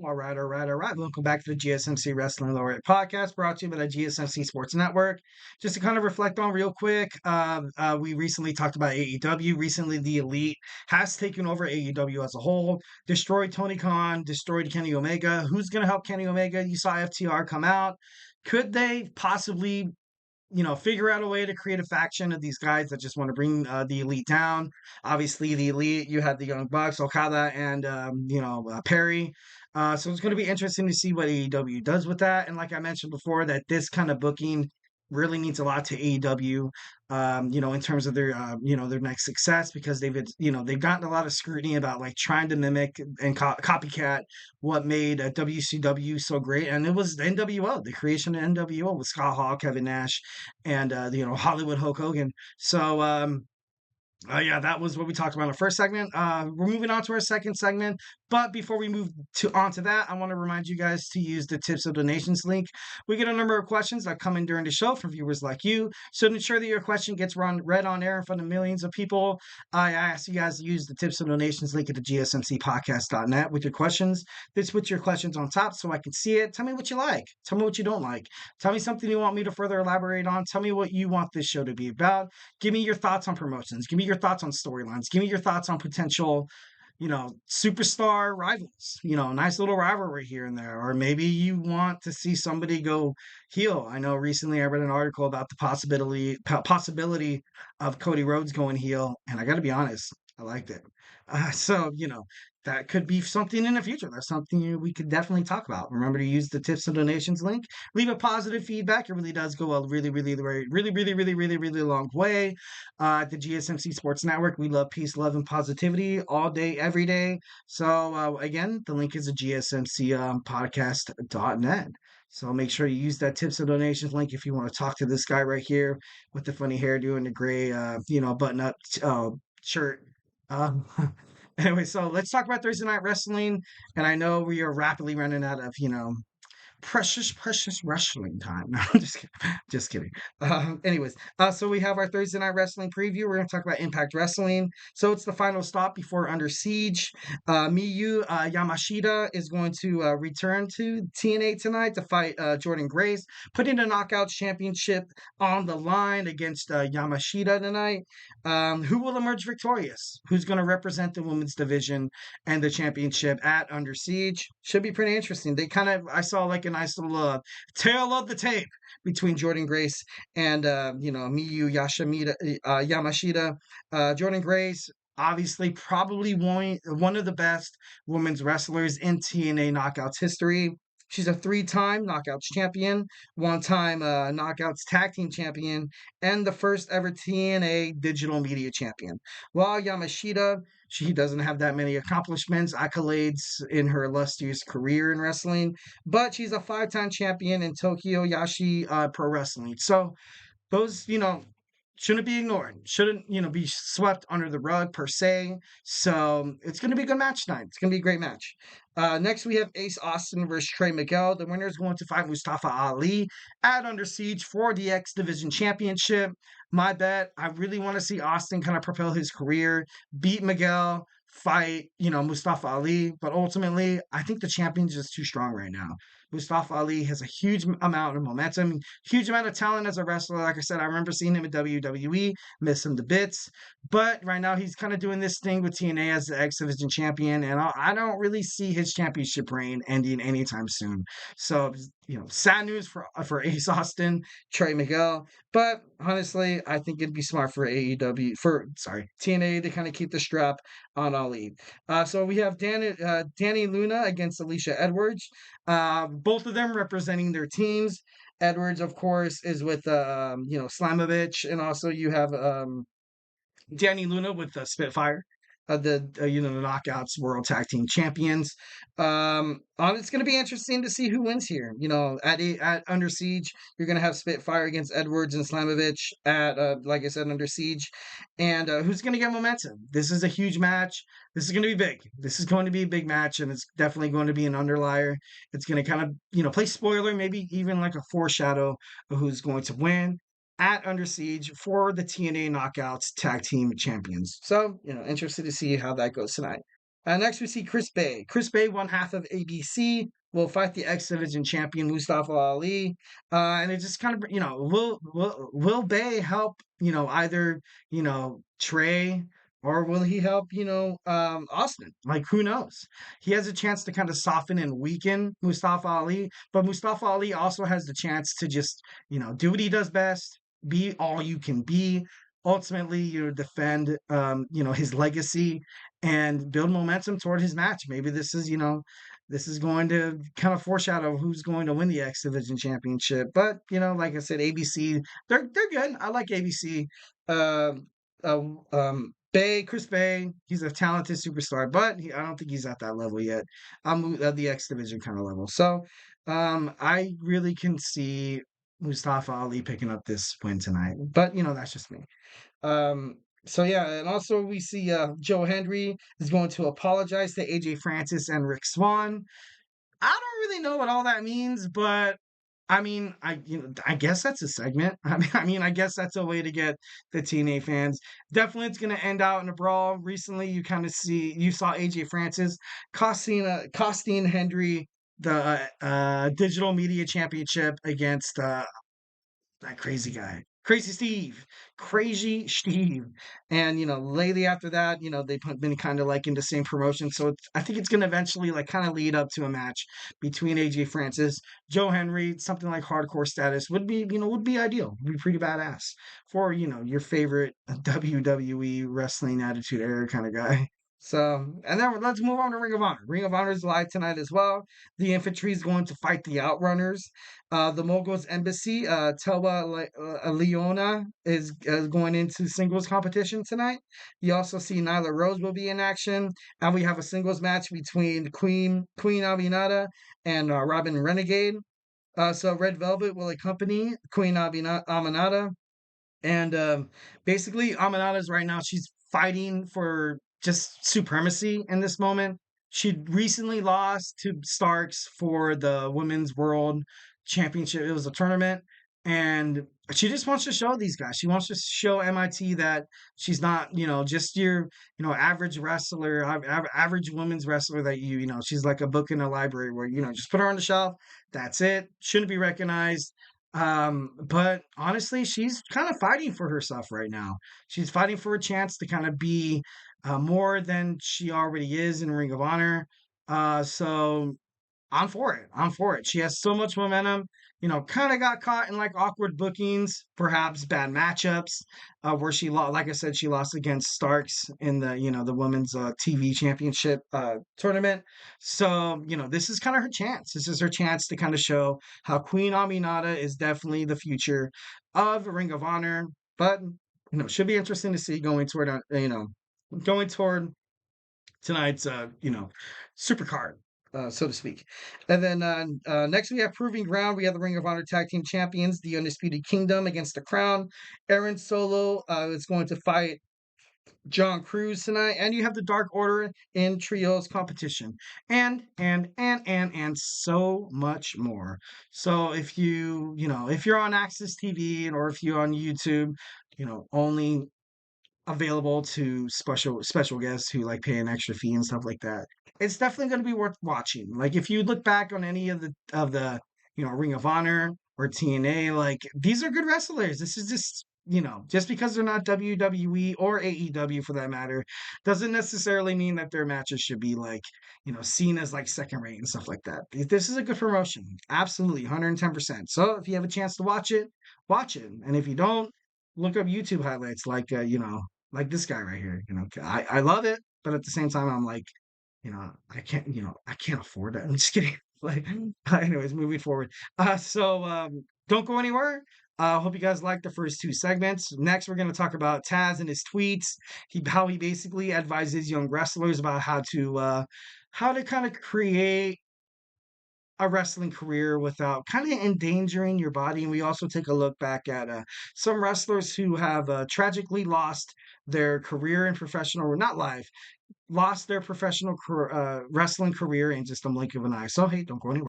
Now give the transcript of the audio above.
All right. Welcome back to the GSMC Wrestling Laureate Podcast, brought to you by the GSMC Sports Network. Just to kind of reflect on real quick, we recently talked about AEW. Recently, the Elite has taken over AEW as a whole, destroyed Tony Khan, destroyed Kenny Omega. Who's going to help Kenny Omega? You saw FTR come out. Could they possibly figure out a way to create a faction of these guys that just want to bring the Elite down? Obviously, the Elite, you had the Young Bucks, Okada, and Perry. So it's going to be interesting to see what AEW does with that. And like I mentioned before, that this kind of booking really means a lot to AEW, in terms of their, their next success, because they've gotten a lot of scrutiny about like trying to mimic and copycat what made WCW so great. And it was the NWO, the creation of NWO with Scott Hall, Kevin Nash, and, Hollywood Hulk Hogan. So, yeah, that was what we talked about in the first segment. We're moving on to our second segment, but before we move on to that, I want to remind you guys to use the tips or donations link. We get a number of questions that come in during the show from viewers like you. So to ensure that your question gets read on air in front of millions of people, I ask you guys to use the tips or donations link at the GSMCPodcast.net with your questions. This puts your questions on top so I can see it. Tell me what you like. Tell me what you don't like. Tell me something you want me to further elaborate on. Tell me what you want this show to be about. Give me your thoughts on promotions. Give me your thoughts on storylines. Give me your thoughts on potential, superstar rivals. Nice little rivalry here and there. Or maybe you want to see somebody go heel. I know recently I read an article about the possibility of Cody Rhodes going heel, and I got to be honest, I liked it. So that could be something in the future. That's something we could definitely talk about. Remember to use the tips and donations link. Leave a positive feedback. It really does go a really, really, really, really, really, really, really, really long way. At the GSMC Sports Network, we love peace, love, and positivity all day, every day. So again, the link is at GSMC podcast.net. So make sure you use that tips and donations link if you want to talk to this guy right here with the funny hairdo and the gray, button-up shirt. Um, anyway, so let's talk about Thursday Night Wrestling. And I know we are rapidly running out of, precious wrestling time. No, I'm just kidding. Just kidding. Anyways, so we have our Thursday Night Wrestling preview. We're going to talk about Impact Wrestling. So it's the final stop before Under Siege. Miyu Yamashita is going to return to TNA tonight to fight Jordan Grace, putting the Knockouts Championship on the line against Yamashita tonight. Who will emerge victorious? Who's going to represent the women's division and the championship at Under Siege? Should be pretty interesting. I saw like a nice little tail of the tape between Jordan Grace and Miyu Yamashita. Jordan Grace, obviously, probably one of the best women's wrestlers in TNA Knockouts history. She's a three-time Knockouts champion, one-time Knockouts tag team champion, and the first ever TNA digital media champion. While Yamashita, she doesn't have that many accomplishments, accolades in her illustrious career in wrestling, but she's a five-time champion in Tokyo Yashi Pro Wrestling. So those, shouldn't be ignored. Shouldn't, be swept under the rug per se. So it's going to be a good match tonight. It's going to be a great match. Next, we have Ace Austin versus Trey Miguel. The winner is going to fight Mustafa Ali at Under Siege for the X Division Championship. My bet, I really want to see Austin kind of propel his career, beat Miguel, fight, Mustafa Ali. But ultimately, I think the champion's just too strong right now. Mustafa Ali has a huge amount of momentum, huge amount of talent as a wrestler. Like I said, I remember seeing him in WWE, miss him to bits. But right now, he's kind of doing this thing with TNA as the X Division champion, and I don't really see his championship reign ending anytime soon. So, sad news for Ace Austin, Trey Miguel. But honestly, I think it'd be smart for TNA to kind of keep the strap on Ali. So we have Danny Luna against Alicia Edwards. Both of them representing their teams. Edwards, of course, is with Slamovich, and also you have Danny Luna with Spitfire, the Knockouts World Tag Team Champions. It's going to be interesting to see who wins here. At Under Siege, you're going to have Spitfire against Edwards and Slamovich at, like I said, Under Siege, and who's going to get momentum? This is a huge match. This is going to be big. This is going to be a big match, and it's definitely going to be an underlier. It's going to kind of, play spoiler, maybe even like a foreshadow of who's going to win at Under Siege for the TNA Knockouts Tag Team Champions. So, interested to see how that goes tonight. Next, we see Chris Bay. Chris Bay, one half of ABC, will fight the X Division champion Mustafa Ali. And it just kind of, will Bay help, either, Trey, or will he help, Austin? Like, who knows? He has a chance to kind of soften and weaken Mustafa Ali, but Mustafa Ali also has the chance to just, do what he does best, be all you can be. Ultimately, defend, his legacy and build momentum toward his match. Maybe this is going to kind of foreshadow who's going to win the X Division Championship. But like I said, ABC, they're good. I like ABC. Um, Chris Bay, he's a talented superstar, but I don't think he's at that level yet. I'm at the X Division kind of level. So, I really can see Mustafa Ali picking up this win tonight. But that's just me. So yeah, and also we see Joe Hendry is going to apologize to AJ Francis and Rick Swan. I don't really know what all that means, but I mean, I guess that's a segment. I guess that's a way to get the TNA fans. Definitely, it's going to end out in a brawl. Recently, you saw AJ Francis costing Hendry the digital media championship against that crazy guy, crazy Steve. And lately after that, been kind of like in the same promotion. So I think it's going to eventually like kind of lead up to a match between AJ Francis, Joe Henry. Something like hardcore status would be ideal. Would be pretty badass for your favorite WWE wrestling attitude era kind of guy. So, and then let's move on to Ring of Honor. Ring of Honor is live tonight as well. The Infantry is going to fight the Outrunners. The Moguls Embassy, Leona is going into singles competition tonight. You also see Nyla Rose will be in action, and we have a singles match between Queen Aminata and Robin Renegade. So Red Velvet will accompany Queen Aminata, and basically, Amanada's right now, she's fighting for just supremacy in this moment. She recently lost to Starks for the Women's World Championship. It was a tournament. And she just wants to show these guys. She wants to show MIT that she's not, just your, average wrestler, average women's wrestler that she's like a book in a library where, just put her on the shelf. That's it. Shouldn't be recognized. But honestly, she's kind of fighting for herself right now. She's fighting for a chance to kind of be more than she already is in Ring of Honor. So I'm for it. I'm for it. She has so much momentum. Kind of got caught in like awkward bookings, perhaps bad matchups, where she lost. Like I said, she lost against Starks in the women's TV championship tournament. So this is kind of her chance. This is her chance to kind of show how Queen Aminata is definitely the future of Ring of Honor. But should be interesting to see going toward tonight's super card, so to speak. And then next we have Proving Ground. We have the Ring of Honor Tag Team Champions, the Undisputed Kingdom against the Crown. Aaron Solo is going to fight John Cruz tonight, and you have the Dark Order in trios competition, and so much more. So if if you're on Access TV or if you're on YouTube, only available to special guests who like pay an extra fee and stuff like that. It's definitely going to be worth watching. Like if you look back on any of the Ring of Honor or TNA, like these are good wrestlers. This is just just because they're not WWE or AEW for that matter, doesn't necessarily mean that their matches should be like seen as like second rate and stuff like that. This is a good promotion, absolutely 110%. So if you have a chance to watch it, watch it, and if you don't, look up YouTube highlights like like this guy right here. I love it, but at the same time, I'm like, I can't afford that. I'm just kidding. Like, anyways, moving forward. So don't go anywhere. Hope you guys like the first two segments. Next, we're going to talk about Taz and his tweets. How he basically advises young wrestlers about how to kind of create a wrestling career without kind of endangering your body. And we also take a look back at some wrestlers who have tragically lost their career in professional, not live, lost their professional wrestling career in just a blink of an eye. So, hey, don't go anywhere.